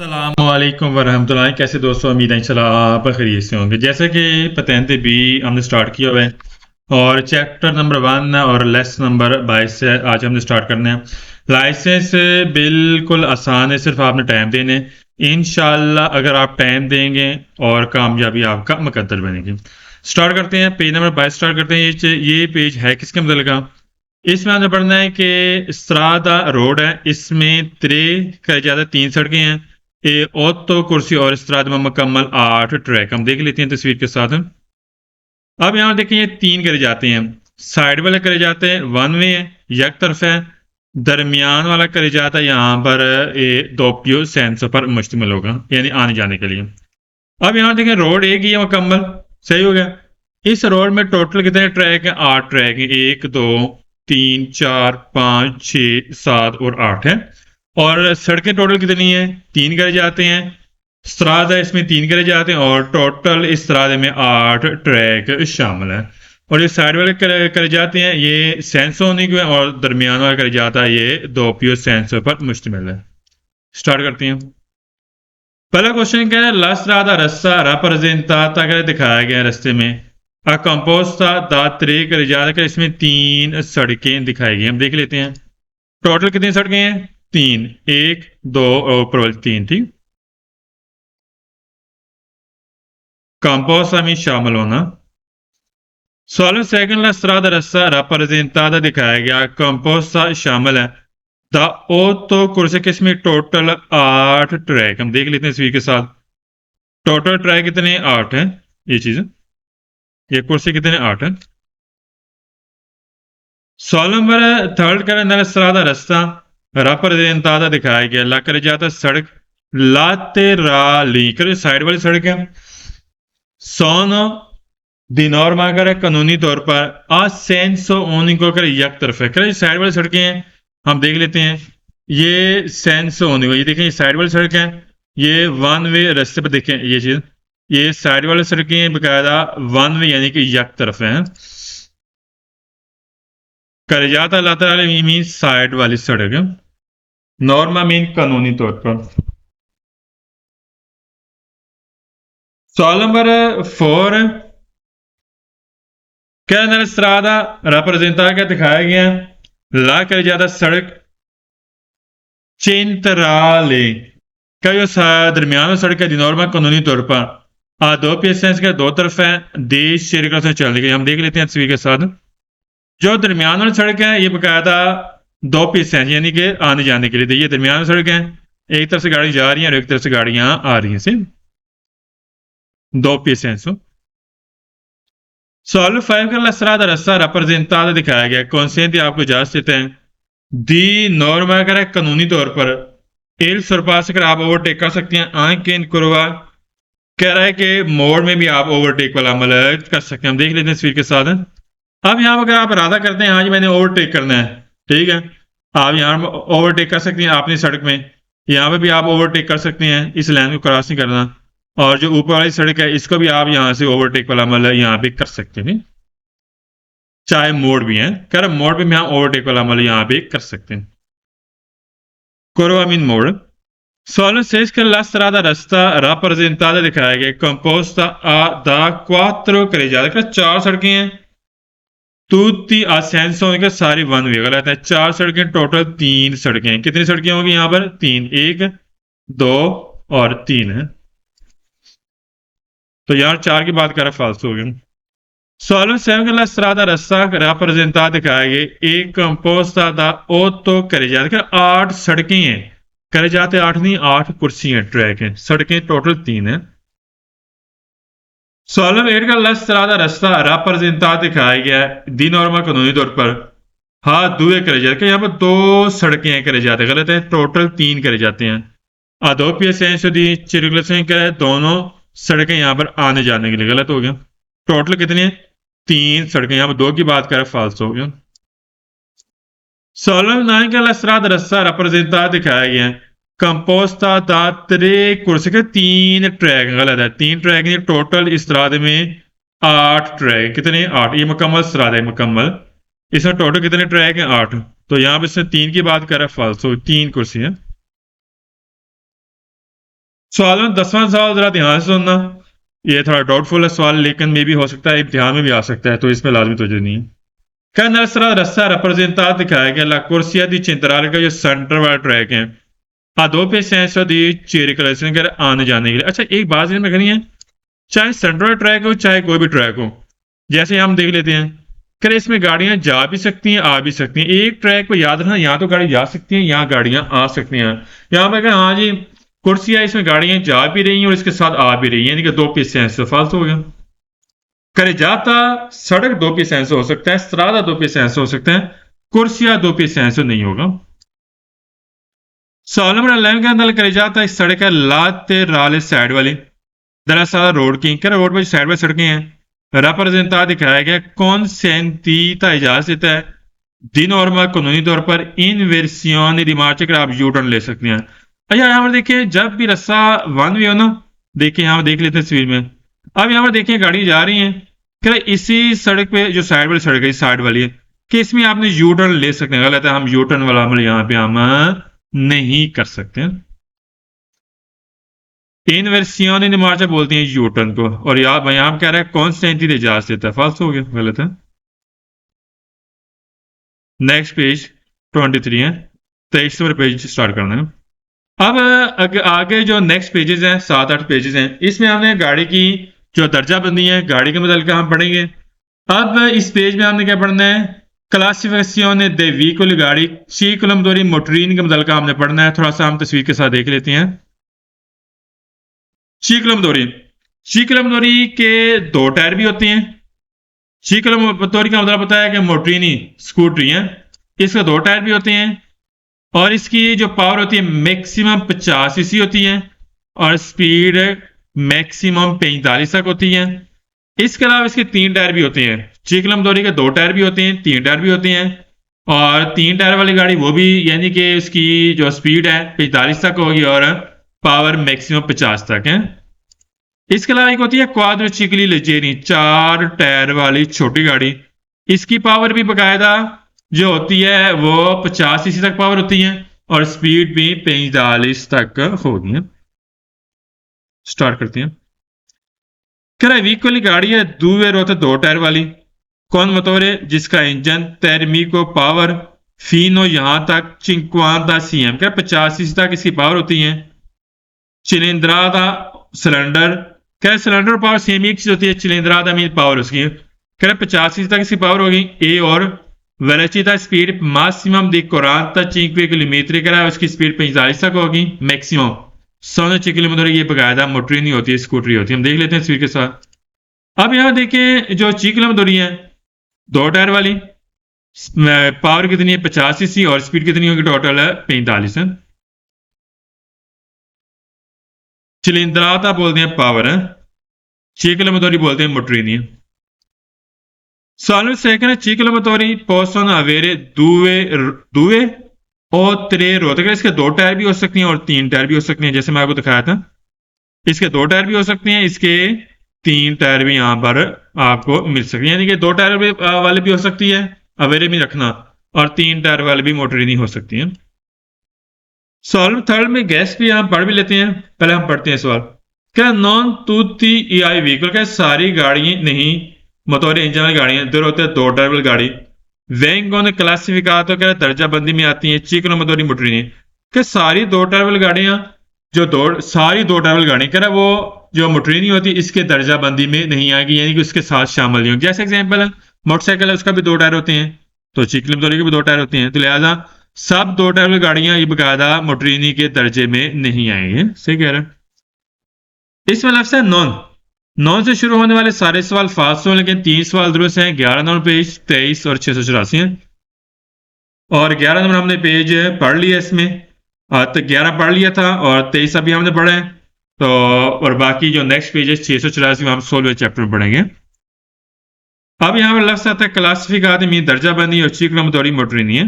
अस्सलामुअलैकुम वरहमतुल्लाह। कैसे दोस्तों, उम्मीद है इंशाल्लाह आप खैरियत से होंगे। जैसे कि पता है भी हमने स्टार्ट किया हुआ है और चैप्टर नंबर 1 और लेसन नंबर 22 से आज हमने स्टार्ट करना है। लाइसेंस बिल्कुल आसान है, सिर्फ आपने टाइम देने। इंशाल्लाह अगर आप टाइम देंगे और कामयाबी आपका मुकद्दर बनेगी। स्टार्ट करते हैं, पेज नंबर 22 स्टार्ट करते हैं। ये पेज है किसके मतलब का। इसमें हमने पढ़ना है कि स्त्रादा रोड है, इसमें त्रे का ज़्यादा 3 सड़कें हैं। ए ओतो कुर्सी और स्त्राद में मुकम्मल 8 ट्रैक। हम देख लेते हैं तस्वीर के साथ। अब यहाँ देखें, ये 3 करे जाते हैं। साइड वाले करे जाते हैं वन वे है, एक तरफ है। दरमियान वाला करे जाता है यहाँ पर ये 2 पियो सेंसर पर मुश्तमिल होगा, यानी आने जाने के लिए। अब यहाँ देखें, रोड एक ही है मुकम्मल, सही हो गया। इस रोड में टोटल कितने ट्रैक हैं? 8 ट्रैक हैं। 1 2 3 4 5 6 7 और 8 है। और सड़कें टोटल कितनी है? 3 करे जाते हैं। स्त्राद है, इसमें 3 करे जाते हैं और टोटल इस स्त्राद में 8 ट्रैक शामिल है। और ये साइड वाले करे जाते हैं, ये सेंसो होने के और दरमियान वाला करे जाता है, ये 2 पियो सेंसर पर मुश्तमिल है। स्टार्ट करते हैं। पहला क्वेश्चन क्या है? ला स्त्रादा रस्ता rappresentata कर दिखाया गया रास्ते में। composta da tre करे जा रहा है, इसमें 3 सड़कें दिखाई गई। हम देख लेते हैं टोटल कितनी सड़कें हैं। 3, 1 2 और ऊपर वाली 3। ठीक, composta में शामिल होना। सॉल्व सेकंड ला स्त्रादा रस्ता rappresentata दिखाया गया, composta शामिल है। द ओतो कुर्सी किसमें टोटल 8 ट्रैक। हम देख लेते हैं तस्वीर के साथ। टोटल ट्रैक कितने? 8 है। ये चीज, ये कुर्सी कितने? 8 है। सवाल नंबर थर्ड का नल स्त्रादा रास्ता rappresentata दिखाया गया, ला कर जाता सड़क लातेराली कर साइड वाली सड़क है। सोनो दी नॉर्मा कर कानूनी तौर पर असेंसो ओनिको कर एक तरफ है। कर साइड वाली सड़कें हैं, हम देख लेते हैं। ये सेंसो ओनिको, ये देखें, ये साइड वाली सड़क है। ये वन वे रास्ते पर देखें, ये चीज, ये साइड वाली सड़कें बकायदा वन वे यानी कि एक तरफ है। करजाता लाता मीन साइड वाली सड़क, नॉर्मा मीन कानूनी तौर पर। सवाल नंबर 4, क्या नल स्त्रादा rappresentata क्या दिखाया गया? ला कर जाता सड़क चेंतराले का जो दरमियान सड़क है, नॉर्मा कानूनी तौर पर दो पीएसएस के दो तरफ है, देश शेर से चलने के। हम देख लेते हैं तस्वीर के साथ। जो दरमियान वाली सड़क है, ये बकायदा 2 पीस हैं, यानी कि आने जाने के लिए। तो ये दरमियान वाली सड़क है, एक तरफ से गाड़ी जा रही है और एक तरफ से गाड़ियां आ रही हैं, सिर्फ 2 पीस हैं। सॉल्व 5 का स्त्रादा रास्ता rappresentata दिखाया गया, कौन आपको इजाजत देते हैं। दी नॉर्मा कर है कानूनी तौर पर एल सरपास कर आप ओवरटेक कर सकते हैं। आंख के कुरवा कह रहा है कि मोड़ में भी आप ओवरटेक वाला अमल कर सकते हैं। हम देख लेते हैं तस्वीर के साथ। अब यहाँ अगर आप इरादा करते हैं आज मैंने ओवरटेक करना है, ठीक है, आप यहाँ ओवरटेक कर सकते हैं अपनी सड़क में। यहाँ पे भी आप ओवरटेक कर सकते हैं, इस लाइन को क्रॉस नहीं करना। और जो ऊपर वाली सड़क है, इसको भी आप यहाँ से ओवरटेक वाला अमल है यहाँ पे कर सकते हैं, चाहे मोड़ भी है। कह रहा मोड़ पे भी यहाँ ओवरटेक वाला अमल यहाँ पे कर सकते हैं। कोरवा मीन मोड़। Solo se es que la strada resta rappresentata दिखाया गया, composta da 4 करे जा रहा है, 4 सड़कें हैं। तुति असेंसो होने का सारी वन वे गलत है। 4 सड़कें टोटल, 3 सड़कें हैं। कितनी सड़कें होंगी यहाँ पर? 3, 1 2 और 3 है। तो यार 4 की बात कर रहा, फालतू हो गया। Solo se que la strada resta rappresentata दिखाया गया, एक composta da 8 करे जा रहा है, 8 सड़कें हैं। करे जाते 8 नहीं, 8 कुर्सियां ट्रैक हैं, सड़कें टोटल 3 है। सॉल्व 8 का लस स्त्रादा रास्ता rappresentata दिखाया गया है, दी नॉर्मा कानूनी तौर पर हाँ दुए करे जाते हैं। यहाँ पर 2 सड़कें करे जाते हैं, गलत है, टोटल 3 करे जाते हैं। अदोपिया सेंस दी चिरगलसें क्या है, दोनों सड़कें यहाँ पर आने जाने के लिए, गलत हो गया। टोटल कितनी है? 3 सड़कें। यहाँ पर 2 की बात करें, फाल्स हो गया। सॉल्व 9 का लसराद रास्ता rappresentata दिखाया गया है, कंपोस्ता दा 3 कुर्सी के 3 ट्रैक, गलत है, 3 ट्रैक नहीं, टोटल इस तरह में 8 ट्रैक। कितने? 8। ये मुकम्मल सराद है, मुकम्मल। इसमें टोटल कितने ट्रैक हैं? 8। तो यहाँ पे इसने 3 की बात कर रहा है, फाल्सो, 3 कुर्सी है। सवाल में 10वां सवाल जरा ध्यान से सुनना। ये थोड़ा डाउटफुल है सवाल, लेकिन मे भी हो सकता है इम्तिहान में भी आ सकता है, तो इसमें लाजमी तवज्जो नहीं है। क्या नर्सरा रस्सा rappresentato दिखाया गया la corsia di centrale का जो सेंटर वाला ट्रैक है a doppio senso di circolazione कर आने जाने के लिए। अच्छा एक बात में करनी है, चाहे सेंट्रल ट्रैक हो चाहे कोई भी ट्रैक हो, जैसे हम देख लेते हैं कि इसमें गाड़ियां जा भी सकती हैं आ भी सकती हैं। एक ट्रैक को याद रखना, यहाँ तो गाड़ी जा सकती है, यहाँ गाड़ियां आ सकती हैं। यहाँ पे कहा हाँ जी कुर्सियां, इसमें गाड़ियां जा भी रही हैं और इसके साथ आ भी रही हैं, यानी कि दो पीस सेंस फालतू हो गया। करेजाता सड़क दो पीस सेंस हो सकता है, स्त्रादा दो पीस सेंस हो सकता है, कुर्सिया दो पीस सेंस नहीं होगा। सवाल नंबर 11 के अंदर करेजाता इस सड़क है लाते राले साइड वाली दरअसल रोड की क्या रोड पर साइड बाई सड़कें हैं राप्रजेंता दिखाया गया कौन सेंतीता इजाजत देता है दी नॉर्मा कानूनी तौर पर इन वेर्सियोन रिमार्च कर आप यू टर्न ले सकते हैं। अच्छा यहाँ पर देखिए जब भी रस्सा वन वे हो ना, देखिए यहाँ पर देख लेते हैं तस्वीर में। अब यहाँ पर देखिए गाड़ी जा रही है, क्या इसी सड़क पे जो साइड वाली सड़क है साइड वाली है कि इसमें आपने यू टर्न ले सकते हैं। गलत है, हम यू टर्न वाला अमल यहाँ पे हम नहीं कर सकते हैं। इनवर्सियोन इन मार्चा बोलती हैं यू टर्न को, और यहाँ कह रहा है कॉन्स्टेंटली इजाजत देता है, फाल्स हो गया, गलत है। नेक्स्ट पेज 23 है, 23 नंबर पेज स्टार्ट करना है। अब आगे जो नेक्स्ट पेजेस हैं 7-8 पेजेस हैं, इसमें हमने गाड़ी की जो दर्जा बंदी है गाड़ी के मतलब हम पढ़ेंगे। अब इस पेज में हमने क्या पढ़ना है, क्लासिफिकेशन दे व्हीकल गाड़ी सी कलमदोरी मोटरीन के मतलब हमने पढ़ना है। थोड़ा सा हम तस्वीर के साथ देख लेते हैं। शीकलमदोरी, शीकलमदोरी के दो टायर भी होते हैं। शीकलमदोरी का मतलब पता है कि मोटरीनी स्कूटरी है, इसके दो टायर भी होते हैं और इसकी जो पावर होती है मैक्सिमम 50 सीसी होती है और स्पीड मैक्सिमम 45 तक होती है। इसके अलावा इसके 3 टायर भी होते हैं। शीकलमदोरी के 2 टायर भी होते हैं, 3 टायर भी होते हैं, और 3 टायर वाली गाड़ी वो भी यानी कि उसकी जो स्पीड है 45 तक होगी और पावर मैक्सिमम 50 तक है। इसके अलावा एक होती है क्वाड्रिसिकली लेजेरी 4 टायर वाली छोटी गाड़ी, इसकी पावर भी बकायदा जो होती है वो 50 सीसी तक पावर होती है और स्पीड भी 45 तक होगी है। स्टार्ट करते हैं। कह रहा है व्हीकल गाड़ी है दुवे रोते 2 टायर वाली, कौन मोटोर है जिसका इंजन तेर्मिको पावर फीनो यहां तक 50 सीएम क्या 50 सीसी तक इसकी पावर होती है। चिलिंद्रादा सिलेंडर, क्या सिलेंडर पावर सेम एक चीज होती है, चिलिंद्रादा मीन पावर उसकी कह रहे 50 सीसी तक इसकी पावर होगी। ए और वेलोसिटी स्पीड मैक्सिमम दी 45 किलोमीटर कह रहा है उसकी स्पीड 45 तक होगी मैक्सिमम। 106 किलोमीटर ये बकायदा मोटरी नहीं होती है, स्कूटरी होती है। हम देख लेते हैं स्पीड के साथ। अब यहाँ देखें जो 6 किलोमीटर है 2 टायर वाली, पावर कितनी है 50 सीसी और स्पीड कितनी होगी टोटल है 45 है। चिलिंद्राता बोलते हैं पावर है, 6 किलोमीटर बोलते हैं मोटरीनी। सवाल सेकंड है 6 किलोमीटर पोसन अवेरे दुए दुए और 3 रोते, इसके 2 टायर भी हो सकती हैं और 3 टायर भी हो सकती हैं, जैसे मैं आपको दिखाया था। इसके 2 टायर भी हो सकते हैं, इसके 3 टायर भी यहां पर आपको मिल सकती है, यानी कि 2 टायर वाले भी हो सकती है अवेरे में रखना और 3 टायर वाले भी मोटरीनी हो सकती है। सवाल थर्ड में गैस भी हम पढ़ भी लेते हैं, पहले हम पढ़ते हैं सवाल। क्या नॉन तूती ई व्हीकल क्या सारी गाड़ी नहीं मोटोर इंजन वाली गाड़ियां इधर होते हैं 2 टायर गाड़ी वेंगो ने क्लासिफिकातो क्या दर्जा बंदी में आती है। चीकनो मोटोरी मोटरी क्या सारी 2 टायर वाली गाड़ियां जो सारी 2 टायर वाली गाड़ी कह रहा वो जो मोटरी नहीं होती इसके दर्जा बंदी में नहीं आएगी, यानी कि उसके साथ शामिल नहीं होगी। जैसे एग्जाम्पल है मोटरसाइकिल है उसका भी 2 टायर होते हैं, तो चीकनो मोटोरी के भी 2 टायर होते हैं, तो लिहाजा सब 2 टायर वाली गाड़ियां ये बकायदा मोटरीनी के दर्जे में नहीं आएंगे। सही कह रहे हैं। इसमें लफ्ज़ है नॉन से शुरू होने वाले सारे सवाल फास्ट हो, लेकिन 3 सवाल दुरुस्त हैं। 11 नंबर पेज 23 और 684 हैं और 11 नंबर हमने पेज पढ़ लिया इसमें, तो 11 पढ़ लिया था और 23 अभी हमने पढ़ा है, तो और बाकी जो नेक्स्ट पेज है 684 में हम 16वें चैप्टर में पढ़ेंगे। अब यहाँ पर लफ्ज़ आता है क्लासिफिकात में दर्जा बंदी और 6 किलोमीटर मोटरीनी है।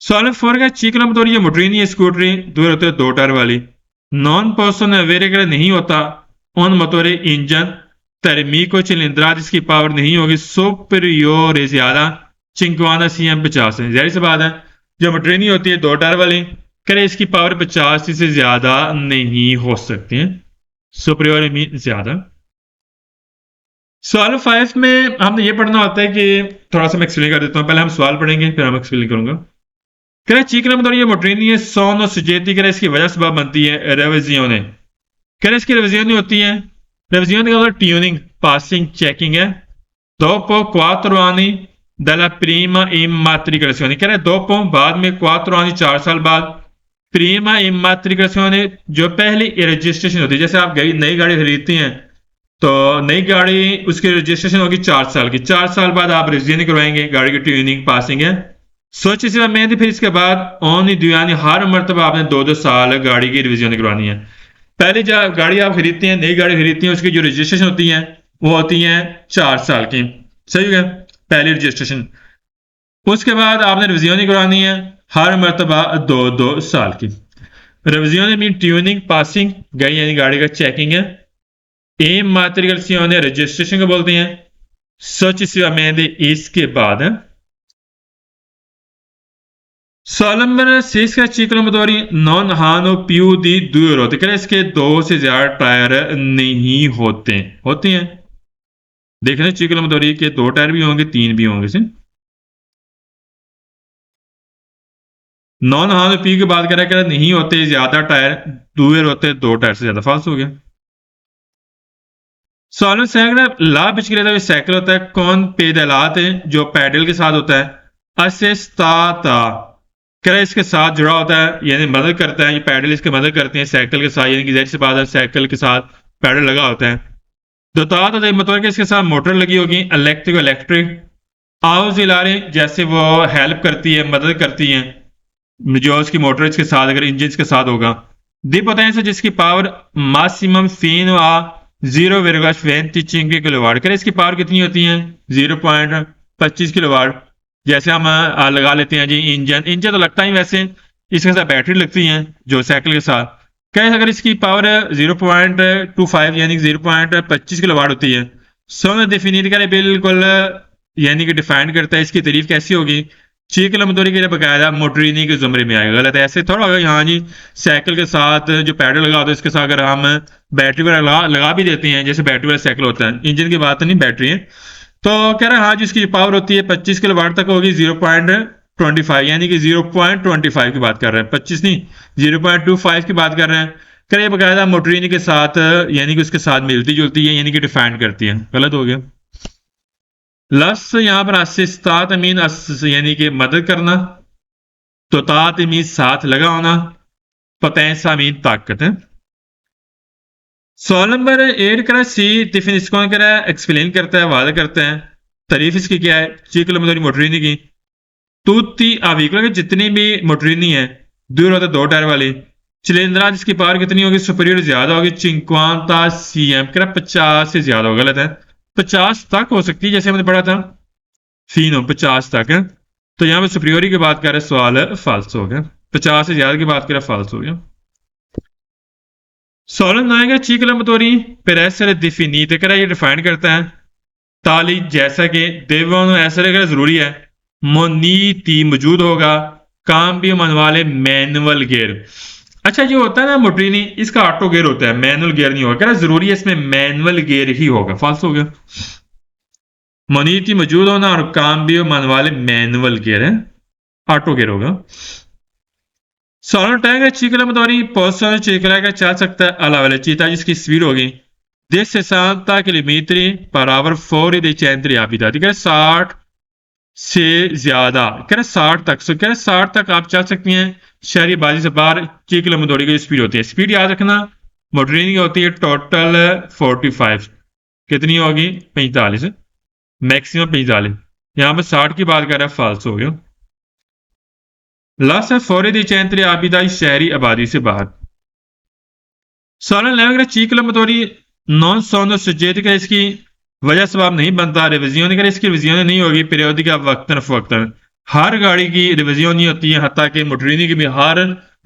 सवाल 4 का 6 किलोमीटर मोटरीनी है स्कूटरी दूर होते हैं 2 टायर वाली, नॉन पर्सन अवेरेगर नहीं होता ऑन मोटोरे इंजन तरमीको चिलिंद्रा जिसकी पावर नहीं होगी सुपरियोर ज्यादा 50 सीएम 50 है। जाहिर सी बात है जो मोटरीनी होती है 2 टायर वाली करें इसकी पावर 50 से ज़्यादा नहीं हो सकती है। सुपरियर मीन ज़्यादा। सवाल 5 में हमने ये पढ़ना होता है कि थोड़ा सा मैं एक्सप्लेन कर देता हूँ। पहले हम सवाल पढ़ेंगे फिर हम एक्सप्लेन करूंगा। कह रहे चीकना में ये मोटरीनी है सोन और सुजेती कह रहे इसकी वजह सबब बनती है रेविजियोने। कह रहे इसकी रेविजियोने होती है। रेविजियोने का मतलब ट्यूनिंग पासिंग चेकिंग है। dopo 4 anni dalla prima immatricolazione कह रहे dopo बाद में 4 anni 4 साल बाद प्रीमा इमात्रिकेशन जो पहली रजिस्ट्रेशन होती है। जैसे आप नई गाड़ी खरीदती हैं तो नई गाड़ी उसकी रजिस्ट्रेशन होगी 4 साल की। 4 साल बाद आप रजिस्ट्रेशन करवाएंगे, गाड़ी की ट्यूनिंग पासिंग है। सोच इसी में फिर इसके बाद ऑन यानी हर मरतबा आपने 2-2 साल गाड़ी की रिविजन करवानी है। पहले जब गाड़ी आप खरीदते हैं, नई गाड़ी खरीदती हैं, उसकी जो रजिस्ट्रेशन होती है वो होती है 4 साल की। सही है, पहली रजिस्ट्रेशन। उसके बाद आपने रिविजन करवानी है हर मरतबा 2-2 साल की। रिविजन मीन ट्यूनिंग पासिंग गई यानी गाड़ी का चेकिंग है। एम मात्रिकल रजिस्ट्रेशन को बोलते हैं। successivamente इसके बाद Solomon का ciclo motori non hanno più di 2 rote। कह इसके 2 से ज्यादा टायर नहीं होते हैं। देखने चिकलो मोटोरी के 2 टायर भी होंगे, 3 भी होंगे। नॉन हानो पी की बात करें नहीं होते ज्यादा टायर, 2 होते 2 टायर से ज्यादा। फाल्स हो गया। सॉलन साइकिल ला बिचकलेता साइकिल होता है कौन पेडलात है जो पैडल के साथ होता है। असिस्ताता कह इसके साथ जुड़ा होता है यानी मदद करता है। ये पैडल इसके मदद करते हैं साइकिल के साथ, यानी कि जैसे बात है साइकिल के साथ पैडल लगा होता है। दोतात होता है मतलब कि इसके साथ मोटर लगी होगी इलेक्ट्रिक आउज इलारे जैसे वो हेल्प करती है, मदद करती है जो उसकी मोटर इसके साथ अगर इंजन के साथ होगा। दी पोटेंशियल जिसकी पावर मैक्सिमम फीन आ 0,25 किलोवाट। करें इसकी पावर कितनी होती है 0.25 किलोवाट। जैसे हम लगा लेते हैं जी इंजन तो लगता ही वैसे, इसके साथ बैटरी लगती है जो साइकिल के साथ। कहें अगर इसकी पावर 0.25 यानी 0.25 किलोवाट होती है। सो डिफिनिट करें बिल्कुल यानी कि डिफाइन करता है इसकी तारीफ कैसी होगी। 6 किलोमीटर के लिए बकायदा मोटरीनी के जुमरे में आएगा। गलत है, ऐसे थोड़ा होगा। यहाँ जी साइकिल के साथ जो पैडल लगा होता है इसके साथ अगर हम बैटरी वगैरह लगा भी देते हैं, जैसे बैटरी वाला साइकिल होता है, इंजन की बात नहीं बैटरी है, तो कह रहा है हाँ जिसकी पावर होती है 25 किलोवाट तक होगी 0.25 यानी कि 0.25 की बात कर रहे हैं, 25 नहीं 0.25 की बात कर रहे हैं। कह रहे बकायदा मोटरीनी के साथ यानी कि उसके साथ मिलती जुलती है यानी कि डिफाइन करती है। गलत हो गया। लस यहां पर असिस्तात मीन यानी कि मदद करना, तो तात मीन साथ लगा होना, पोटेंसा मीन ताकत है। सवाल नंबर 8 करा सी टिफिन इसको करा एक्सप्लेन करता है, वादा करता है। तारीफ इसकी क्या है 6 किलोमीटर मोटरीनी की। तूती आविकल के जितनी भी मोटरीनी है दूर होता 2 टायर वाली चिलेंद्रा जिसकी पावर कितनी होगी सुपीरियर ज्यादा होगी 50 सीएम करा 50 से ज्यादा होगा। गलत है, 50 तक हो सकती है जैसे हमने पढ़ा था फीनो 50 तक है। तो यहां पर सुपीरियोरी की बात कर रहे सवाल फाल्स हो गया। 50 से ज्यादा की बात करें फाल्स हो गया। Solen आएगा 6 किलोमीटर per essere definite करा ये डिफाइन करता है ताली जैसा कि देवों ऐसा अगर जरूरी है मोनीति मौजूद होगा काम भी मन वाले मैनुअल गियर। अच्छा जो होता है ना मोटरीनी इसका ऑटो गियर होता है, मैनुअल गियर नहीं होगा। कह रहा जरूरी है इसमें मैनुअल गियर ही होगा। फाल्स हो गया। मोनीति मौजूद होना और काम भी मन वाले मैनुअल गियर है, ऑटो गियर होगा। सोलर टैग 6 किलोमीटर पोस्टर चल सकता है अलावा चीता जिसकी स्पीड होगी 60 किलोमीटर पर आवर फॉर चैंत्री आप 60 से ज्यादा कह रहे 60 तक। सो कह रहे 60 तक आप चल सकती हैं शहरी बाजी से बाहर। 6 किलोमीटर की स्पीड होती है। स्पीड याद रखना मोटरिंग होती है टोटल 45, कितनी होगी 45, मैक्सिमम 45। यहां पर 60 की बात कर रहा है, फाल्स हो गया। लास्ट है फौरी दी चैंत्री आबिदाई शहरी आबादी से बाहर। सोलन लेवल 6 किलोमीटर नॉन सोनो सुचेत का इसकी वजह सबब नहीं बनता। रिविजन कर इसकी रिविजन नहीं होगी पीरियोडिक वक्तन फवक्तन। हर गाड़ी की रिविजन नहीं होती है, हत्ता कि मोटरीनी की भी हर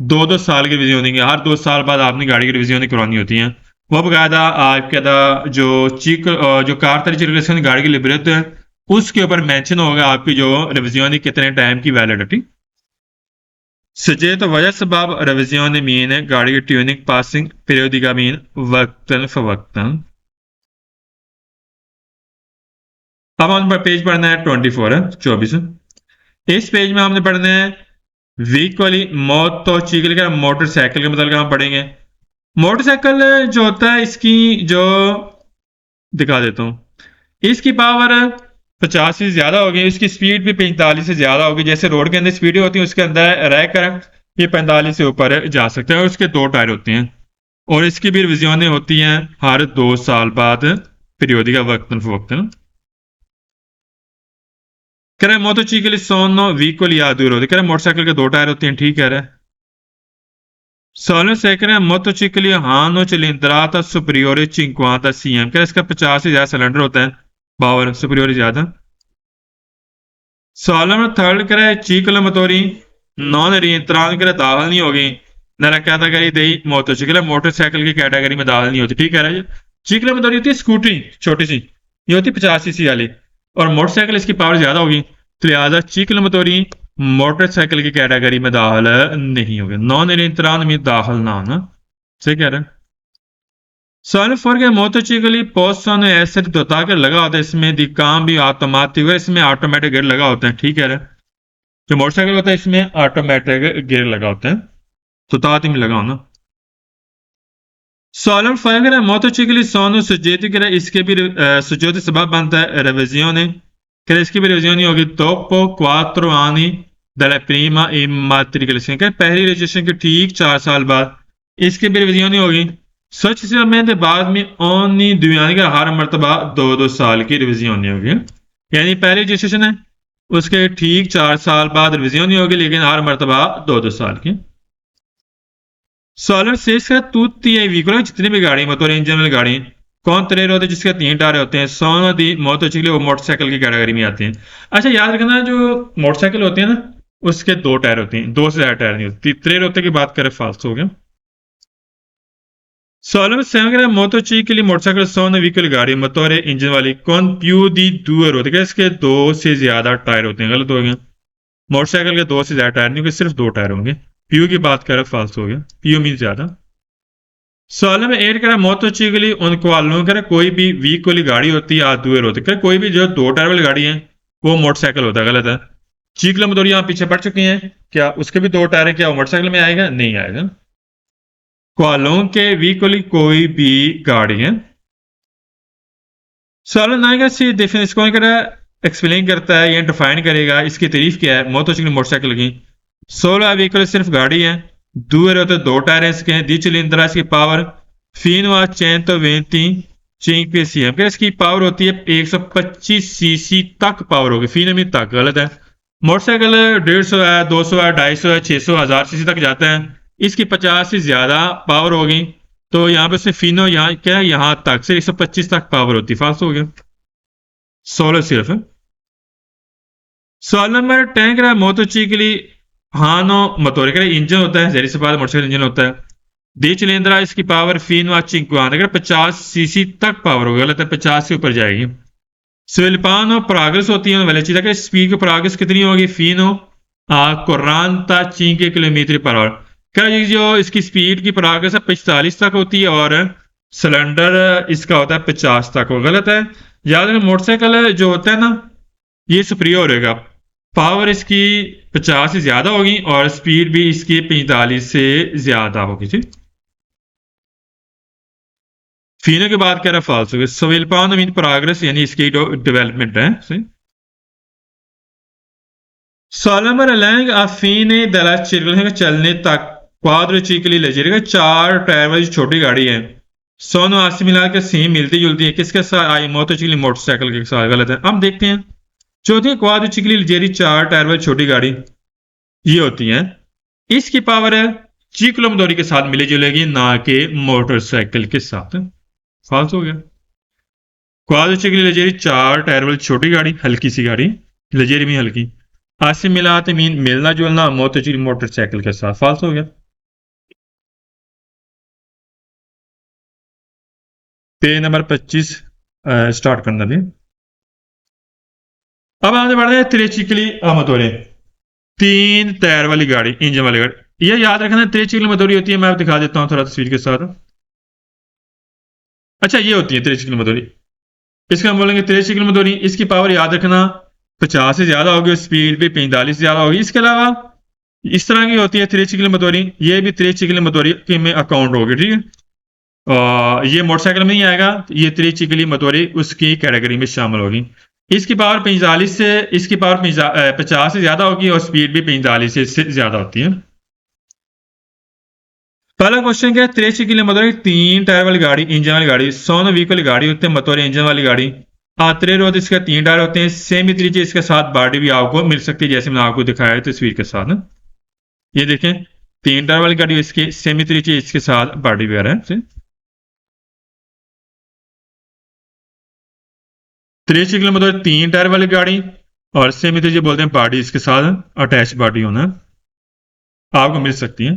2-2 साल की रिविजन होगी। हर 2 साल बाद आपने गाड़ी की रिविजन करवानी होती है। वो बकायदा आपका जो कार तरीके गाड़ी की लिबरेट है उसके ऊपर मेंशन होगा आपकी जो रिविजन कितने टाइम की वैलिडिटी। सजेत वजह सबब रविजियोन मीन गाड़ी की ट्यूनिंग पासिंग पीरियोडिका मीन वक्तन फवक्तन। अब हमने पेज पढ़ना है 24 है 24। इस पेज में हमने पढ़ना है व्हीकली मोटरसाइकिल का मोटरसाइकिल के मतलब हम पढ़ेंगे। मोटरसाइकिल जो होता है इसकी जो दिखा देता हूं, इसकी पावर 50 से ज्यादा होगी, इसकी स्पीड भी 45 से ज्यादा होगी। जैसे रोड के अंदर स्पीड होती है उसके अंदर रहकर ये 45 से ऊपर जा सकते हैं। और उसके दो टायर होते हैं और इसकी भी रिविजनें होती हैं हर 2 साल बाद पीरियोडिका वक्तन फवक्तन। कह रहे मोटरसाइकिल सोनो व्हीकल या दूर होती, कह रहे मोटरसाइकिल के दो टायर होते हैं, ठीक कह रहा है। Sono secre motocicli hanno cilindrata superiore 50 cm, क्या इसका 50 से ज्यादा सिलेंडर होता है, पावर सुपरियोर ज्यादा। Sono थर्ड करे चीकल मोटोरी नॉन रियंत्रण करे दाखिल नहीं होगी नरा कैटेगरी दे मोटरसाइकिल मोटरसाइकिल की कैटेगरी में दाखिल नहीं होती, ठीक है। चीकल मोटोरी होती है स्कूटरी छोटी सी, ये होती है 50 cc वाली, और मोटरसाइकिल इसकी पावर ज्यादा होगी, तो लिहाजा चीकल मोटोरी मोटरसाइकिल की कैटेगरी में दाखिल नहीं होगी। नॉन रियंत्रण में दाखिल ना होना, सही कह रहे हैं। Solo porque motorcycle post acid होता है लगा होता है, इसमें दी काम भी ऑटोमेटिक है, इसमें ऑटोमेटिक गियर लगा होता है, ठीक है। जो मोटरसाइकिल होता है इसमें ऑटोमेटिक गियर लगा होता है, तो ताकि में लगा होना। Solo fare motocicli sono soggetti che इसके भी soggetti सबब बनता है revisione, che इसकी भी रिविजन होगी dopo 4 anni dalla prima immatricolazione, कि पहली रजिस्ट्रेशन के ठीक 4 साल बाद इसकी भी रिविजन होगी। सच बाद में ओनली दुनिया का हर मरतबा 2-2 साल की रिविजन होगी, यानी पहली रजिस्ट्रेशन है उसके ठीक 4 साल बाद रिविजन होगी, लेकिन हर मरतबा 2-2 साल की। सोलर सेस का tutti e व्हीकल, जितनी भी गाड़ी मोटर इंजन वाली गाड़ी कौन तरह होते हैं जिसके 3 टायर होते हैं, सोनो दी मोटरसाइकिल वो मोटरसाइकिल की कैटेगरी में आते हैं। अच्छा याद रखना जो मोटरसाइकिल होते हैं ना उसके 2 टायर होते हैं, 2 से ज्यादा टायर नहीं होते, तीसरे होते की बात करें फाल्स हो गया। Solo sempre motocicli motorcycle sono vehicle गाड़ी मोटोरे इंजन वाली कौन प्यू दी दूर होते हैं, इसके 2 से ज्यादा टायर होते हैं, गलत हो गया। मोटरसाइकिल के 2 से ज्यादा टायर नहीं होंगे, सिर्फ 2 टायर होंगे। पीयू की बात करें फाल्स हो गया, पीयू मीन ज्यादा। सवाल में ऐड करा मोटरसाइकिल उनको आलू करे कोई भी व्हीकल गाड़ी होती है दुएर होती है, कोई भी जो 2 टायर वाली गाड़ी है वो मोटरसाइकिल होता है, गलत है। चीकला मोटोरी यहाँ पीछे पड़ चुकी हैं, क्या उसके भी 2 टायर है, क्या वो मोटरसाइकिल में आएगा, नहीं आएगा। क्वालों के व्हीकल कोई भी गाड़ी है। सवाल नायका से डिफरेंस कौन करा एक्सप्लेन करता है या डिफाइन करेगा इसकी तारीफ क्या है मोटरसाइकिल मोटरसाइकिल की। 16 व्हीकल सिर्फ गाड़ी है, दूर होते 2 टायर है इसके, दी चिलिंद्रा इसकी पावर फीन व 125 cm, इसकी पावर होती है 125 cc तक पावर होगी, फीन में तक गलत है। मोटरसाइकिल 150 है 200 है 250 है 600 1000 cc तक जाता है, इसकी 50 से ज्यादा पावर होगी, तो यहाँ पे फिनो यहाँ क्या है यहाँ तक से 125 तक पावर होती है, फास्ट हो गया। 16 सिर्फ है। सवाल नंबर 10 करा मोटरसाइकिल हाँ नो मोटोरे का इंजन होता है, जहरी से बाद मोटरसाइकिल इंजन होता है। डी चिलिंद्रा इसकी पावर फीन व 50 cc तक पावर होगी, गलत है, 50 से ऊपर जाएगी। स्विल्पानो प्रोग्रेस होती है वेलोसिटी का स्पीड की प्रोग्रेस कितनी होगी, फीनो 45 किलोमीटर पर आवर। क्या ये जो इसकी स्पीड की प्रोग्रेस है 45 तक होती है और सिलेंडर इसका होता है 50 तक हो, गलत है। याद रखें मोटरसाइकिल जो होता है ना ये सुपीरियर होगा, पावर इसकी 50 से ज्यादा होगी और स्पीड भी इसकी 45 से ज्यादा होगी, ठीक। फीनो की बात कर रहा है फाल्स हो गया। स्विल्पानो मीन प्रोग्रेस यानी इसकी डेवलपमेंट है, सही। Solomon Lang a fine della circolazione चलने तक क्वाड्रिचिकली लेजर 4 टायर वाली छोटी गाड़ी है, सोनो आसी मिला के सेम मिलती जुलती है किसके साथ आई मोटरसाइकिल मोटरसाइकिल के साथ, गलत है। हम देखते हैं चौथी क्वाड्रिचिकली लेजरी 4 टायर वाली छोटी गाड़ी ये होती है, इसकी पावर है चिकलोमदोरी के साथ मिली जुलेगी ना कि मोटरसाइकिल के साथ, फाल्स हो गया। क्वाड्रिचिकली लेजरी 4 टायर वाली छोटी गाड़ी हल्की सी गाड़ी, लेजरी में हल्की, आसिम मिलाते मीन मिलना जुलना मोटरसाइकिल मोटरसाइकिल के साथ, फाल्स हो गया। पेज नंबर 25 स्टार्ट करना भी। अब आगे बढ़ रहे हैं त्रिचिकली आमतोरे। 3 टायर वाली गाड़ी, इंजन वाली गाड़ी। ये याद रखना त्रिचिकल मदोरी होती है। मैं दिखा देता हूँ थोड़ा तस्वीर के साथ। अच्छा, ये होती है त्रिचिकल मदोरी। इसका हम बोलेंगे त्रिचिकल मदोरी। इसकी पावर याद रखना 50 से ज्यादा होगी, स्पीड भी 45 से ज्यादा होगी। इसके अलावा इस तरह की होती है त्रिचिकल मदोरी, ये भी त्रिचिकल मदोरी के में अकाउंट होगी, ठीक है। और ये मोटरसाइकिल में नहीं आएगा, ये त्रिचिकली मदोरी उसकी कैटेगरी में शामिल होगी। इसकी पावर 45 से, इसकी पावर 50 से ज्यादा होगी और स्पीड भी 45 से ज्यादा होती है। पहला क्वेश्चन क्या है, त्रिचिकली मदोरी 3 टायर वाली गाड़ी, इंजन वाली गाड़ी, सोनो व्हीकल गाड़ी होते हैं, मदोरी इंजन वाली गाड़ी। आत्रे रोड इसके 3 टायर होते हैं, सेमी त्रिज्या इसके साथ बॉडी भी आपको मिल सकती है, जैसे मैंने आपको दिखाया है तस्वीर के साथ ना। ये देखें 3 टायर वाली गाड़ी, इसके सेमी त्रिज्या इसके साथ बॉडी भी आ रहा है। त्रिचिकल मदोरी 3 टायर वाली गाड़ी और सेमी त्रिज्या बोलते हैं बॉडी इसके साथ अटैच बॉडी होना आपको मिल सकती है।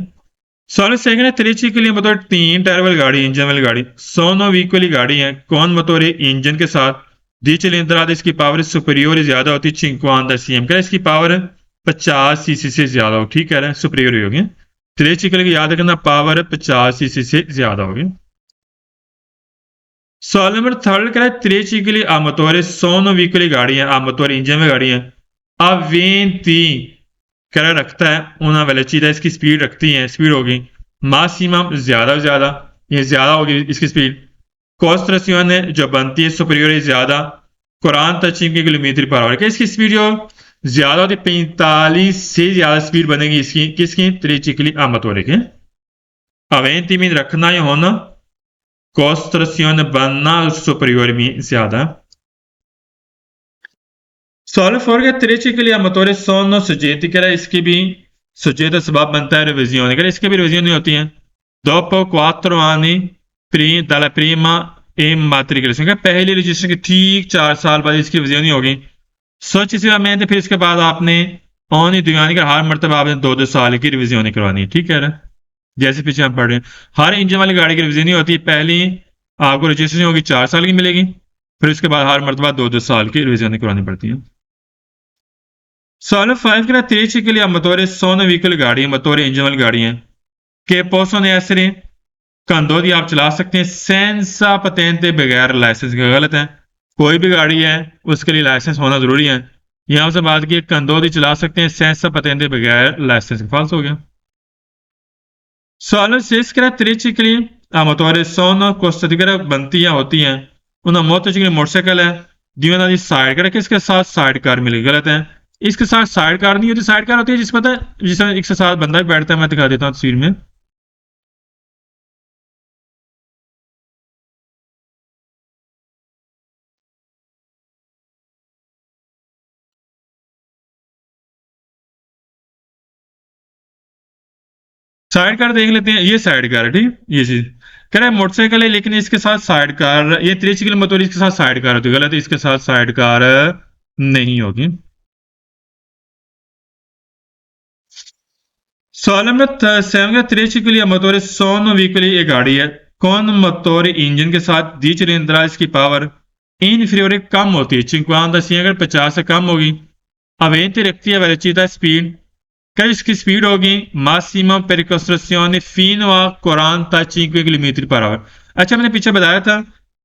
सॉरी सेकंड है, त्रिची के लिए मतलब 3 टायर वाली गाड़ी, इंजन वाली गाड़ी, सोनो व्हीकल गाड़ी है, कौन मतलब इंजन के साथ दी चिलिंद्राद, इसकी पावर सुपीरियर ज्यादा होती है, चिंकवान सीएम का इसकी पावर 50 सीसी से ज्यादा हो, ठीक कह रहे हैं, सुपीरियर होगी। त्रिचिकल की याद रखना पावर 50 सीसी से ज्यादा होगी। सवाल नंबर 3 कह रहा है त्रिचिकली आमतौर सोनो व्हीकल गाड़ी है, आमतौर इंजन में गाड़ी है, अवेंती कह रखता है una velocità, इसकी स्पीड रखती है, स्पीड होगी मासिमम ज्यादा से ज्यादा, ये ज्यादा होगी इसकी स्पीड। कोस्ट्रेशन है जो बनती है सुपीरियर ज्यादा, कुरान तचिम की किलोमीटर पर आवर, इसकी स्पीड जो ज्यादा होती है 45 से ज्यादा स्पीड बनेगी इसकी, किसकी, त्रिचिकली आमतौर के। अवेंती में रखना या होना, कोस्ट्रेशन बनना सुपीरियर में ज्यादा। सवाल 4 के त्रिचिकली आमतौर सोनो सुजेती कह रहा है, इसकी भी सुजेता सबब बनता है रिविजियोन, कह इसकी भी रिविजियोन होती है। दोपो 4 anni dalla prima immatricolazione, पहली रजिस्ट्रेशन के ठीक 4 साल बाद इसकी रिविजियोन होगी। सच इसी में फिर इसके बाद आपने ओनी दुनियानी का हर मरतबा आपने 2-2 साल की रिविजियोन करवानी है, ठीक कह रहा है, जैसे पीछे हम पढ़ रहे हैं। हर इंजन वाली गाड़ी की रिविजियोन होती है, पहली आपको रजिस्ट्रेशन होगी 4 साल की मिलेगी, फिर उसके बाद हर मरतबा 2-2 साल की रिविजियोन करवानी पड़ती है। सवाल 5 के लिए त्रिचिकली आमतौर सोनो व्हीकल गाड़ी, आमतौर इंजन वाली गाड़ी है के पोसो ने ऐसे कंदोदी आप चला सकते हैं सेंसा पतेंते बगैर लाइसेंस के, गलत है। कोई भी गाड़ी है उसके लिए लाइसेंस होना जरूरी है। यहां से बात की कंदोदी चला सकते हैं सेंसा पतेंते बगैर लाइसेंस के, फाल्स हो गया। सवाल 6 के लिए त्रिचिकली आमतौर सोनो कोस्टदिगर बनती है होती हैं, उन्हें मोटरसाइकिल है जीवन आदि साइड कर, किसके साथ साइड कार मिली, गलत है। इसके साथ साइड कार नहीं होती, साइड कार होती है जिस पता है जिसमें एक से साथ बंदा भी बैठता है, मैं दिखा देता हूँ तस्वीर में। साइड कार देख लेते हैं, ये साइड कार है, ठीक, ये चीज कह रहा है मोटरसाइकिल है लेकिन इसके साथ साइड कार, ये त्रिचिकल मतलब इसके साथ साइड कार होती है, गलत है, इसके साथ साइड कार नहीं होगी। सवाल नंबर 7 का त्रिचिकली मतोरे सोनो व्हीकल ये गाड़ी है, कौन मतोरे इंजन के साथ दी चिलिंद्रा, इसकी पावर इनफीरियर कम होती है, 50 अगर 50 से कम होगी। अवेंती रखती है वेलोसिटी स्पीड, क्या इसकी स्पीड होगी मासिमम per costruzione fino a 45 kilometre per hour. अच्छा मैंने पीछे बताया था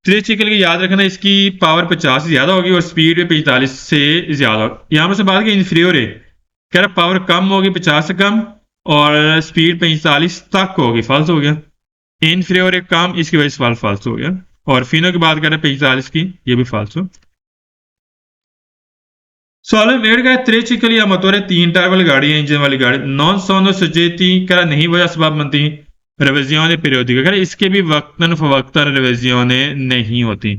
त्रिचिकल की याद रखना, इसकी पावर 50 से ज्यादा होगी और स्पीड भी 45 से ज्यादा। यहां पर से बात की इन्फीरियर है, कह रहा पावर कम होगी 50 से कम और स्पीड 45 तक होगी, फाल्स हो गया। इन्फीरियर कम, इसकी वजह से फाल्स हो गया। और फिनो की बात करें 45 की, ये भी फाल्स हो। सवाल मेड का त्रिचिकली आमतौर 3 टायर वाली गाड़ी है, इंजन वाली गाड़ी, नॉन सोनो सुजेती कह नहीं वजह सबब बनती रिविजियोने पीरियोडिक, अगर इसके भी वक्तन फवक्तन रिविजियोने नहीं होती।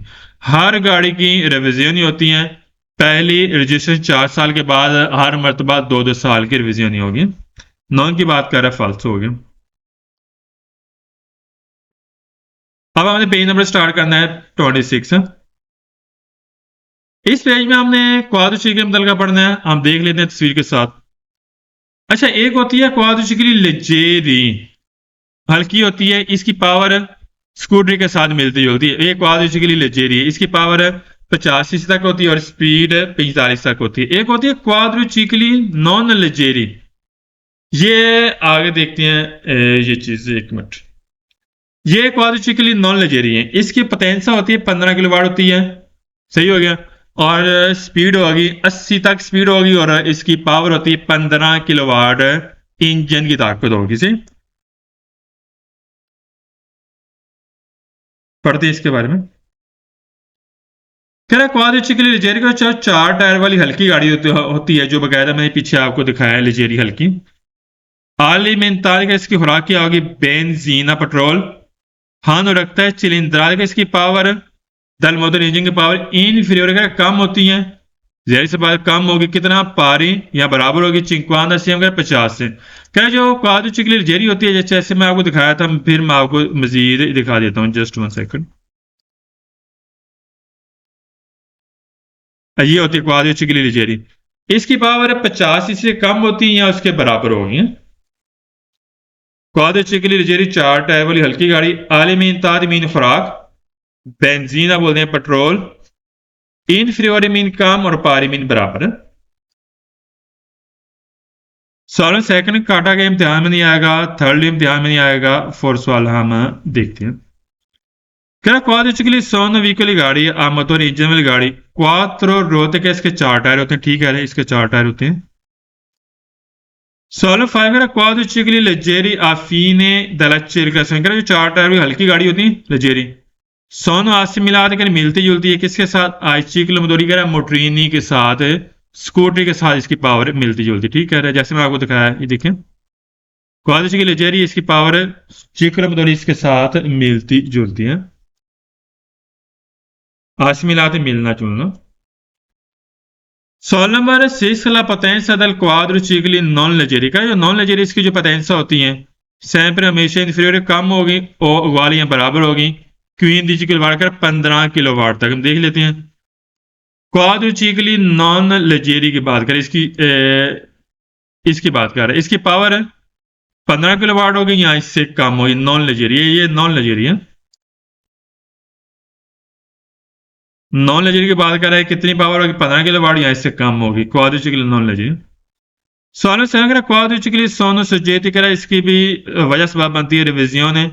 हर गाड़ी की रिविजियोन होती है, पहली रजिस्ट्रेशन 4 साल के बाद हर मरतबा 2-2 साल की रिविजियोन होगी। नॉन की बात कर रहा है, फाल्स हो गया। अब हमें पेज नंबर स्टार्ट करना है 26। इस पेज में हमने क्वाड्रिचिकल मुतल्लिका पढ़ना है, हम देख लेते हैं तस्वीर के साथ। अच्छा, एक होती है क्वाड्रिचिकली लेजेरी, हल्की होती है, इसकी पावर स्कूटरी के साथ मिलती होती है, एक क्वाड्रिचिकली लेजेरी है, इसकी पावर 85 तक होती है और स्पीड 45 तक होती है। एक होती है क्वाड्रिचिकली नॉन लेजेरी। ये आगे देखते हैं ये चीज, एक मिनट। ये क्वाड्रिचिकली नॉन लेजेरी है, इसकी पोटेंशिया होती है 15 किलोवाट होती है, सही हो गया। और स्पीड होगी 80 तक स्पीड होगी और इसकी पावर होती है 15 किलोवाट इंजन की ताकत होगी। सही पढ़ते इसके बारे में। कह रहा क्वाड्रिचिकली लेजेरी का 4 टायर वाली हल्की गाड़ी होती है, जो बकायदा मैंने पीछे आपको दिखाया है लेजेरी हल्की। आली में का इसकी खुराक क्या होगी, बेंजीना पेट्रोल। हान रखता है चिलिंद्राल का इसकी पावर, दल मोटर इंजन की पावर इनफीरियर का कम होती है, जहरी से बात कम होगी, कितना पारी या बराबर होगी 50 सीएम का 50 से। क्या जो क्वाड्रिचिकली लेजेरी होती है जैसे मैं आपको दिखाया था, फिर मैं आपको मजीद दिखा देता हूँ, जस्ट 1 सेकंड। ये होती है क्वाड्रिचिकली लेजेरी, इसकी पावर 50 से कम होती है या उसके बराबर होगी। क्वाड्रिचिकली लेजेरी 4 टायर वाली हल्की गाड़ी, आलमीन तादमीन खुराक, बेंजीना बोलते हैं पेट्रोल, इनफीरियर मीन कम और पारी मीन बराबर। सवाल सेकंड काटा के इम्तिहान में नहीं आएगा, थर्ड इम्तिहान में नहीं आएगा, फोर्थ सवाल हम देखते हैं। क्या क्वाड्रिचिकली सोन व्हीकल गाड़ी, आमतौर इंजन वाली गाड़ी, क्वात्रो रोते के इसके 4 टायर होते हैं, ठीक है, इसके 4 टायर होते हैं। सवाल 5 क्वाड्रिचिकली लेजेरी आफीने दला circolazione, जो 4 टायर वाली हल्की गाड़ी होती है लेजेरी, सोनो आज से मिला मिलती जुलती है किसके साथ, आइचिकल मोटोरी कह रहा है मोटरीनी के साथ, स्कूटरी के साथ इसकी पावर मिलती जुलती, ठीक है, जैसे मैं आपको दिखाया है, ये देखें क्वाड्रिचिकली लेजेरी, इसकी पावर चिकल मोटोरी इसके साथ मिलती जुलती है, आज से मिलाते मिलना जुलना। सवाल number 6 la potenza del quadricicli non leggeri का, जो नॉन लेजेरी इसकी जो पोटेंशिया होती है sempre हमेशा इंफीरियर कम होगी और वाली या बराबर होगी क्वीन दी किलोवाट कर 15 किलोवाट तक। हम देख लेते हैं क्वाड्रिचिकली नॉन लेजेरी की बात करें, इसकी बात कर रहे हैं, इसकी पावर 15 किलोवाट होगी या इससे कम होगी, नॉन लेजेरी, ये नॉन लेजेरी है। नॉन लेजेरी की बात कर रहे हैं, कितनी पावर होगी, 15 किलोवाट या इससे कम होगी, क्वाड्रिचिकली नॉन लेजेरी। सोनो से अगर क्वाड्रिचिकली सोनो सजेती करा, इसकी भी वजह सबब बनती है रिविजन है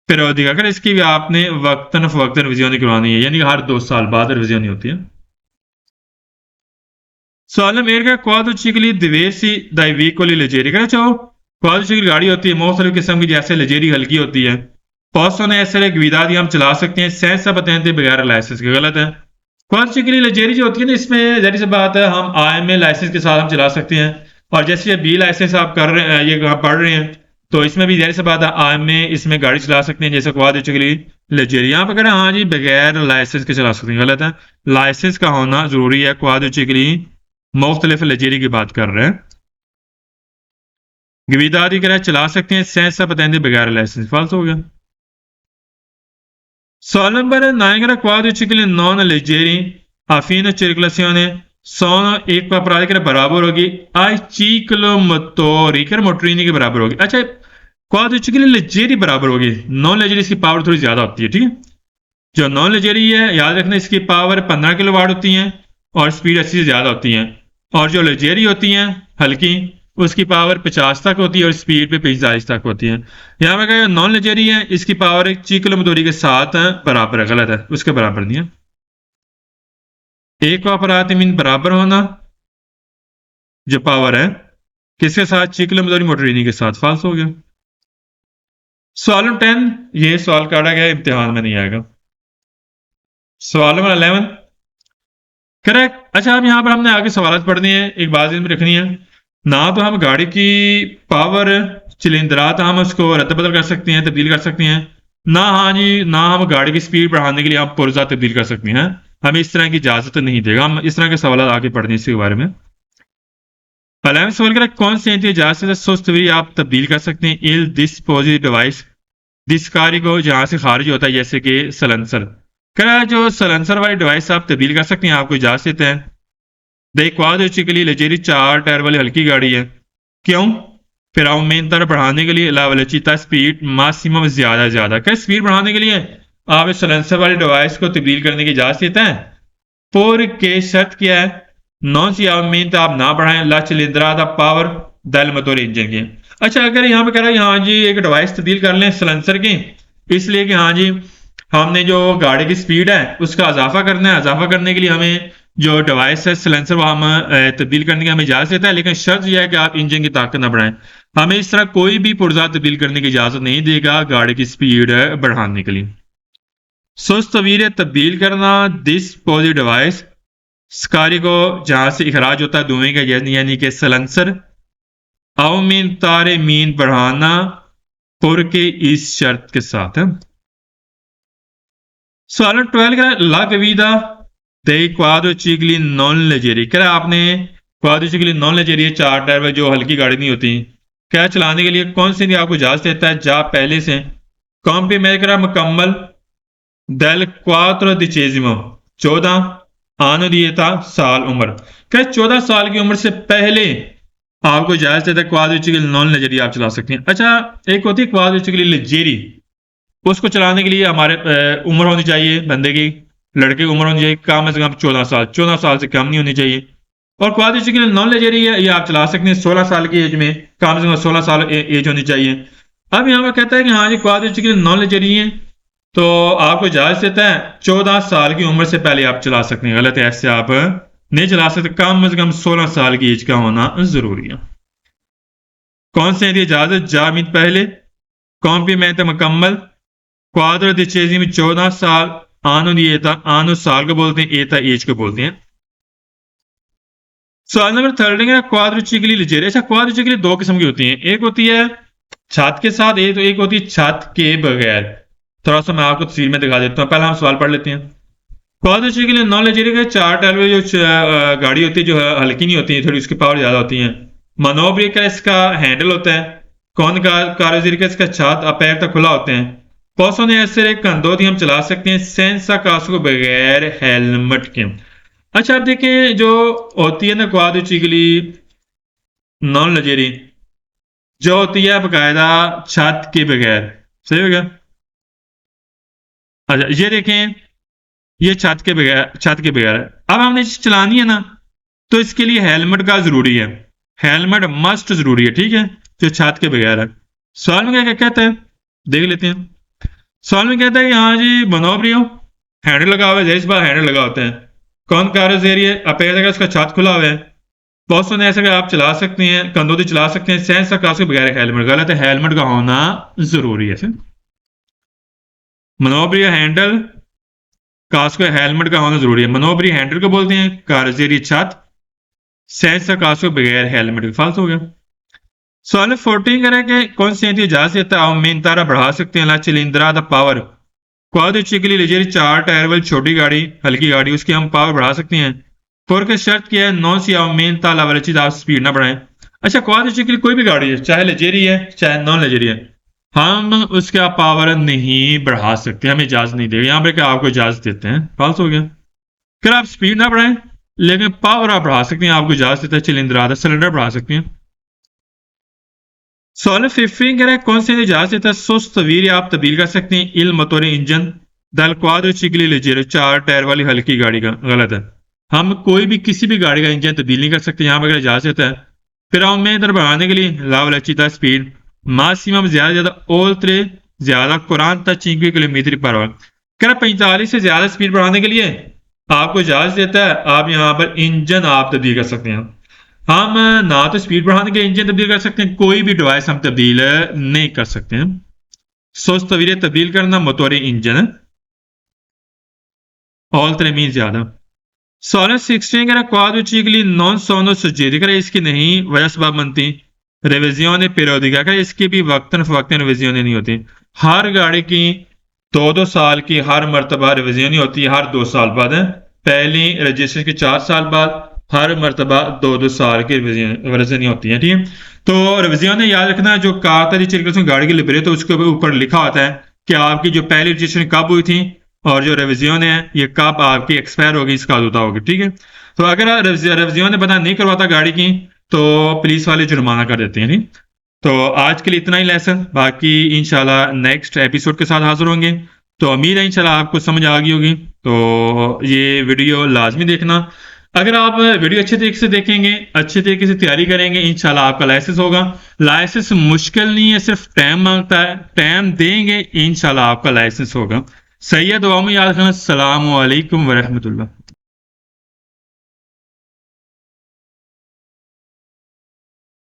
पीरियोडिक, अगर इसकी भी आपने वक्तन फवक्तन रिविजन करवानी है, यानी कि हर 2 साल बाद रिविजन होती है। सवाल मेरे का क्वाड्रिचिकली दिवेसी दाई व्हीकल लेजेरी का, चाहो क्वाड्रिचिकली गाड़ी होती है मुख्तलिफ किस्म की, जैसे लेजेरी हल्की होती है, पॉसो ने ऐसे विदा दी हम चला सकते हैं सेंस बताते बगैर लाइसेंस के, गलत है। क्वाड्रिचिकली लेजेरी जो होती है ना, इसमें जहरी सी बात है, हम IMA लाइसेंस के साथ हम चला सकते हैं, और जैसे ये बी लाइसेंस आप कर रहे हैं, ये पढ़ रहे हैं, तो इसमें भी जहरी सी बात है IMA इसमें गाड़ी चला सकते हैं, जैसे क्वाड्रिचिकली लेजेरी। यहाँ पर कह रहे हैं हाँ जी बगैर लाइसेंस के चला सकते हैं, गलत है, लाइसेंस का होना जरूरी है। क्वाड्रिचिकली मुख्तलिफ लेजेरी की बात कर रहे हैं, गवीदारी करा चला सकते हैं सेंस बताते बगैर लाइसेंस, फाल्स हो गया। सवाल नंबर 9 क्वाड्रिचिकली नॉन लेजेरी affine circolazione sono equiparati के बराबर होगी आई ciclomotori के मोटरीनी के बराबर होगी। अच्छा क्वाड्रिचिकली लेजेरी बराबर होगी, नॉन लेजेरी इसकी पावर थोड़ी ज्यादा होती है, ठीक है। जो नॉन लेजेरी है याद रखना इसकी पावर 15 किलोवाट होती है और स्पीड 80 से ज्यादा होती है, और जो लेजेरी होती है हल्की उसकी पावर 50 तक होती है और स्पीड पे 45 तक होती है। यहाँ पे कहा नॉन लेजेरी है, इसकी पावर एक चिकलोमोटोरी के साथ बराबर है, गलत है, उसके बराबर नहीं है। एक अपराध मीन बराबर होना जो पावर है किसके साथ, चिकलोमोटोरी मोटरीनी के साथ, फाल्स हो गया। सवाल 10 ये सवाल काटा गया, इम्तिहान में नहीं आएगा। सवाल नंबर 11 करेक्ट। अच्छा अब यहाँ पर हमने आगे सवाल पढ़नी है, एक बात में रखनी है, ना तो हम गाड़ी की पावर चिलिंद्रात हम उसको रद्द बदल कर सकते हैं, तब्दील कर सकते हैं, ना हाँ जी ना हम गाड़ी की स्पीड बढ़ाने के लिए हम पुर्जा तब्दील कर सकते हैं, हमें इस तरह की इजाजत नहीं देगा। हम इस तरह के सवाल आगे पढ़ने इसके बारे में। 11 सवाल करें कौन सी इजाजत से सुस्तवरी आप तब्दील कर सकते हैं, इल डिस्पोजिट डिवाइस जिस कार्य को जहां से खारिज होता है, जैसे कि सलेंसर। कह जो सलेंसर वाली डिवाइस आप तब्दील कर सकते हैं, आपको इजाजत देते हैं। द क्वाड्रिचिकली लेजेरी 4 टायर वाली हल्की गाड़ी है, क्यों, फिर हम मेन तरह बढ़ाने के लिए लावलचीता स्पीड मैक्सिमम ज्यादा ज्यादा, क्या स्पीड बढ़ाने के लिए आप इस सलेंसर वाली डिवाइस को तब्दील करने की इजाजत देते हैं, पुर के शर्त क्या है, नॉन सी मीन तो आप ना बढ़ाएं ला चिलिंद्रा द पावर दल मोटर इंजन की। अच्छा अगर यहाँ पे कह रहा है हाँ जी एक डिवाइस तब्दील कर लें सलेंसर की, इसलिए कि हाँ जी हमने जो गाड़ी की स्पीड है उसका इजाफा करना है, इजाफा करने के लिए हमें जो डिवाइस है सलेंसर वो हम तब्दील करने की हमें इजाजत देता है, लेकिन शर्त यह है कि आप इंजन की ताकत ना बढ़ाएं। हमें इस तरह कोई भी पुर्जा तब्दील करने की इजाजत नहीं देगा गाड़ी की स्पीड बढ़ाने के लिए। सुस्त तवीर तब्दील करना, दिस पॉजिटिव डिवाइस स्कारी को जहां से इखराज होता है धुएं का यानी कि सलेंसर, अव मीन तारे मीन बढ़ाना पुर के इस शर्त के साथ है। सवाल 12 कह ला कविदा दे क्वादो चिगली नॉन लेजेरी, कह आपने क्वादो चिगली नॉन लेजेरी 4 टायर जो हल्की गाड़ी नहीं होती क्या चलाने के लिए कौन सी आपको इजाजत देता है जा पहले से कौन पे मैं करा मुकम्मल दल क्वात्रो दिचेजिमो 14 आनो दिएता साल उम्र, क्या 14 साल की उम्र से पहले आपको इजाजत देता है क्वादो चिगली नॉन लेजेरी आप चला सकते हैं। अच्छा एक होती है क्वादो चिगली लेजेरी, उसको चलाने के लिए हमारे उम्र होनी चाहिए बंदे की, लड़के की उम्र होनी चाहिए कम से कम 14 साल, 14 साल से कम नहीं होनी चाहिए। और क्वाद की नॉन लेजरी है ये आप चला सकते हैं 16 साल की एज में, कम से कम 16 साल एज होनी चाहिए। अब यहाँ पर कहता है कि हाँ जी क्वाद की नॉन लेजरी है तो आपको इजाजत देता है 14 साल की उम्र से पहले आप चला सकते हैं, गलत है ऐसे आप नहीं चला सकते, कम से कम 16 साल की एज का होना जरूरी है। कौन से इजाजत जामिद पहले कौन भी मैं तो मुकम्मल क्वादर दिचेजी में 14 साल, आनो दिएता आनो साल को बोलते हैं, एता एज को बोलते हैं। सवाल नंबर 13 है क्वादर चिगली लिजेरी। अच्छा क्वादर चिगली दो किस्म की होती हैं, एक होती है छत के साथ एक होती है छत के बगैर। थोड़ा सा मैं आपको तस्वीर में दिखा देता हूँ, पहले हम सवाल पढ़ लेते हैं। क्वादर चिगली नॉन लेजेरी का 4 टायर में जो गाड़ी होती है जो हल्की नहीं होती है, थोड़ी उसकी पावर ज्यादा होती है। मनोबरी का इसका हैंडल होता है, कौन का कारजेरी का इसका छत पैर तक खुला होते हैं। पौसों ने ऐसे एक कंदोती हम चला सकते हैं सेंसा कास को बगैर हेलमेट के। अच्छा आप देखें जो होती है ना क्वाद चिगली नॉन लजेरी जो होती है बकायदा छत के बगैर, सही हो गया। अच्छा ये देखें ये छत के बगैर है। अब हमने चलानी है ना तो इसके लिए हेलमेट का जरूरी है, हेलमेट मस्ट जरूरी है, ठीक है, जो छत के बगैर है। सवाल में क्या कहता है देख लेते हैं। सवाल में कहता है कि हाँ जी मनोबरी हो हैंडल लगा हुआ है, इस बार हैंडल लगा होते हैं, कौन कारोज एरिया अपेयर उसका छत खुला हुआ है। बहुत सुने ऐसा कि आप चला सकते हैं कंधों चला सकते हैं सेंस का कास के बगैर हेलमेट, गलत है, हेलमेट का होना जरूरी है। मनोबरी हैंडल कास को हेलमेट का होना जरूरी है। मनोबरी हैंडल को बोलते हैं, कारोज एरिया छत, सेंस का कास के बगैर हेलमेट फाल्स हो गया। सवाल 14 करें कि कौन सी इजाजत देता है मेन तारा बढ़ा सकते हैं ला चिलिंद्रा द पावर क्वाद चिकली लेजेरी 4 टायर वाली छोटी गाड़ी हल्की गाड़ी उसकी हम पावर बढ़ा सकते हैं। फोर का शर्त क्या है नॉन सी मेन ताला वाली चीज आप स्पीड ना बढ़ाएं। अच्छा क्वाद चिकली कोई भी गाड़ी है चाहे लेजेरी है चाहे नॉन लेजेरी है, हम उसका पावर नहीं बढ़ा सकते, हमें इजाजत नहीं देगा। यहाँ पे क्या आपको इजाजत देते हैं, फाल्स हो गया। फिर आप स्पीड ना बढ़ाएं लेकिन पावर आप बढ़ा सकते हैं, आपको इजाजत देता है चिलिंद्रा सिलेंडर बढ़ा सकते हैं। सवाल 15 कह रहा है कौन से इजाजत देता है सुस्त तवीर आप तब्दील कर सकते हैं इल मोटर इंजन दल क्वाद चिकली लेजेरो 4 टायर वाली हल्की गाड़ी का, गलत है, हम कोई भी किसी भी गाड़ी का इंजन तब्दील नहीं कर सकते। यहाँ पर अगर इजाजत है फिर हम में इधर बढ़ाने के लिए लाव लचीता स्पीड मासिमम ज्यादा ओल्तरे ज्यादा कुरान तक 5 किलोमीटर पर आवर, कह रहा 45 से ज्यादा स्पीड बढ़ाने के लिए आपको इजाजत देता है, आप यहाँ पर इंजन आप तब्दील कर सकते हैं। हम ना तो स्पीड बढ़ाने के इंजन तब्दील कर सकते हैं, कोई भी डिवाइस हम तब्दील नहीं कर सकते हैं। सुस्त तवीर तब्दील करना मोटोरी इंजन ऑल तरह मीन ज्यादा। सोलह 16 कह क्वाद चिकली नॉन सोनो सुजेरी कर इसकी नहीं वजह सबब बनती रिविजियों पेरोदिका कर इसकी भी वक्तन फवक्तन रिविजियों नहीं होती। हर गाड़ी की 2-2 साल की हर मरतबा रिविजियों नहीं होती, हर 2 साल बाद है, पहली रजिस्ट्रेशन के 4 साल बाद हर मरतबा 2-2 साल की रिविजन होती है, ठीक है। तो रिविजन ने याद रखना जो कार गाड़ी की लिबरे तो उसके ऊपर लिखा होता है कि आपकी जो पहली रजिस्ट्रेशन कब हुई थी और जो रिविजन है ये कब आपकी एक्सपायर होगी इसका होता होगी, ठीक है। तो अगर रिविजन ने पता नहीं करवाता गाड़ी की तो पुलिस वाले जुर्माना कर देते हैं, ठीक। तो आज के लिए इतना ही लेसन, बाकी इंशाल्लाह नेक्स्ट एपिसोड के साथ हाजिर होंगे। तो उम्मीद है इंशाल्लाह आपको समझ आ गई होगी। तो ये वीडियो लाजमी देखना। अगर आप वीडियो अच्छे तरीके से देखेंगे, अच्छे तरीके से तैयारी करेंगे, इंशाल्लाह आपका लाइसेंस होगा। लाइसेंस मुश्किल नहीं है, सिर्फ टाइम मांगता है, टाइम देंगे इंशाल्लाह आपका लाइसेंस होगा। सही है, दुआ में याद रखना। अस्सलाम वालेकुम वरहमतुल्लाह।